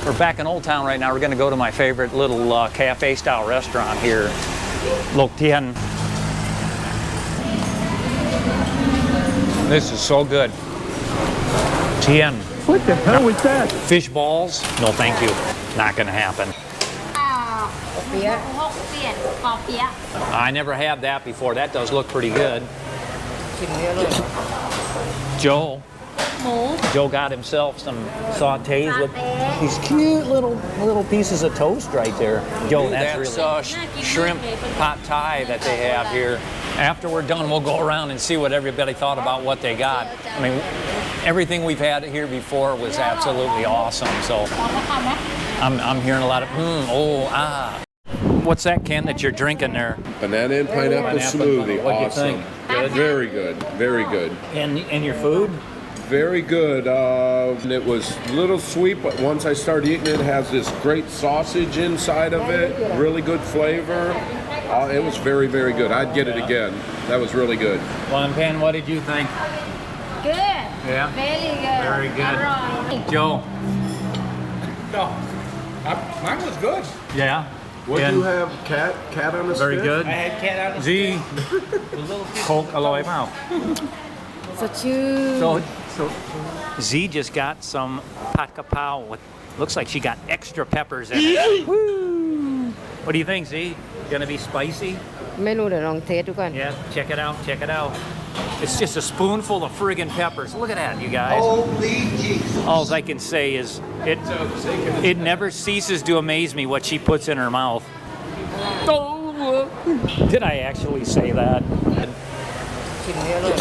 We're back in Old Town right now. We're going to go to my favorite little cafe-style restaurant here, Lok Tien. This is so good. Tien. What the hell was that? Fish balls? No, thank you. Not going to happen. I never had that before. That does look pretty good. Joe got himself some sautés with these cute little pieces of toast right there. Joe, that's really shrimp pad thai that they have here. After we're done, we'll go around and see what everybody thought about what they got. I mean, everything we've had here before was absolutely awesome. So I'm hearing a lot of What's that, Ken, that you're drinking there? Banana and pineapple smoothie. What do you Awesome. think? Good? Very good. Very good. And your food? Very good. It was a little sweet, but once I started eating it, it has this great sausage inside of it. Really good flavor. It was very, very good. I'd get it again. That was really good. Well, Pen, what did you think? Good. Yeah? Very good. Very good. Joe? No, mine was good. Yeah? What do you have? Cat on the Very stick? good. I had cat out of Z? Coke อร่อยเปล่า? So Z just got some pad kapow with, looks like she got extra peppers in it. Woo! What do you think, Z? Gonna be spicy? ไม่รู้เดี๋ยวลองเทสดูก่อน Yeah, check it out, check it out. It's just a spoonful of friggin' peppers. Look at that, you guys. Holy Jesus. All I can say is it never ceases to amaze me what she puts in her mouth. Oh, did I actually say that? ชิมเยอะเลย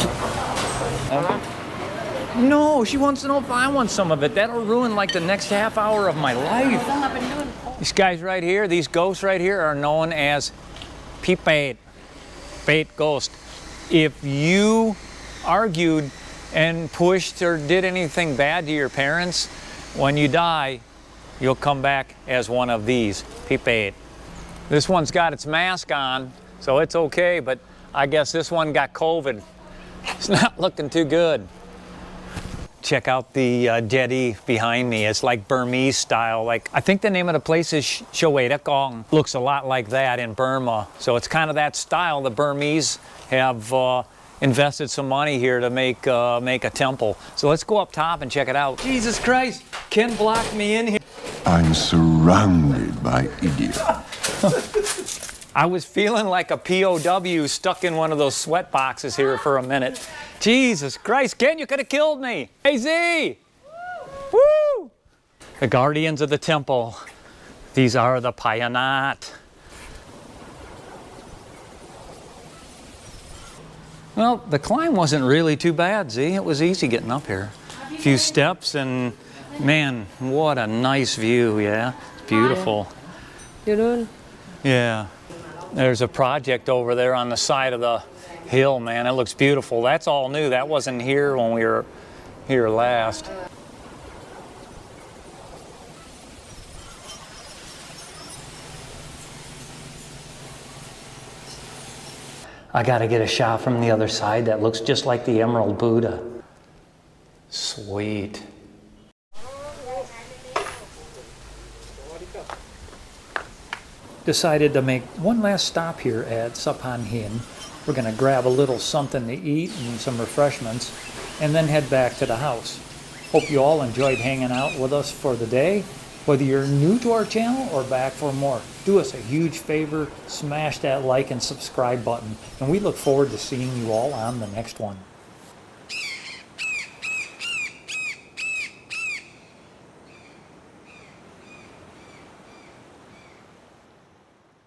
No, she wants to know if I want some of it. That'll ruin like the next half hour of my life. These guys right here, these ghosts right here are known as pipet, bait ghost. If you argued and pushed or did anything bad to your parents, when you die, you'll come back as one of these, pipet. This one's got its mask on, so it's okay, but I guess this one got COVID. It's not looking too good. Check out the jetty behind me. It's like Burmese style. Like, I think the name of the place is Shoeda Gong. Looks a lot like that in Burma. So it's kind of that style. The Burmese have invested some money here to make a temple. So let's go up top and check it out. Jesus Christ, Ken blocked me in here. I'm surrounded by idiots. I was feeling like a POW stuck in one of those sweat boxes here for a minute. Jesus Christ, Ken, you could have killed me. Hey, Z! Woo! The guardians of the temple. These are the Payanat. Well, the climb wasn't really too bad, Z. It was easy getting up here. A few steps and, man, what a nice view, yeah? It's beautiful. Yeah. There's a project over there on the side of the hill, man. It looks beautiful. That's all new. That wasn't here when we were here last. I got to get a shot from the other side that looks just like the Emerald Buddha. Sweet. Decided to make one last stop here at Sapan Hin. We're going to grab a little something to eat and some refreshments and then head back to the house. Hope you all enjoyed hanging out with us for the day. Whether you're new to our channel or back for more, do us a huge favor, smash that like and subscribe button, and we look forward to seeing you all on the next one.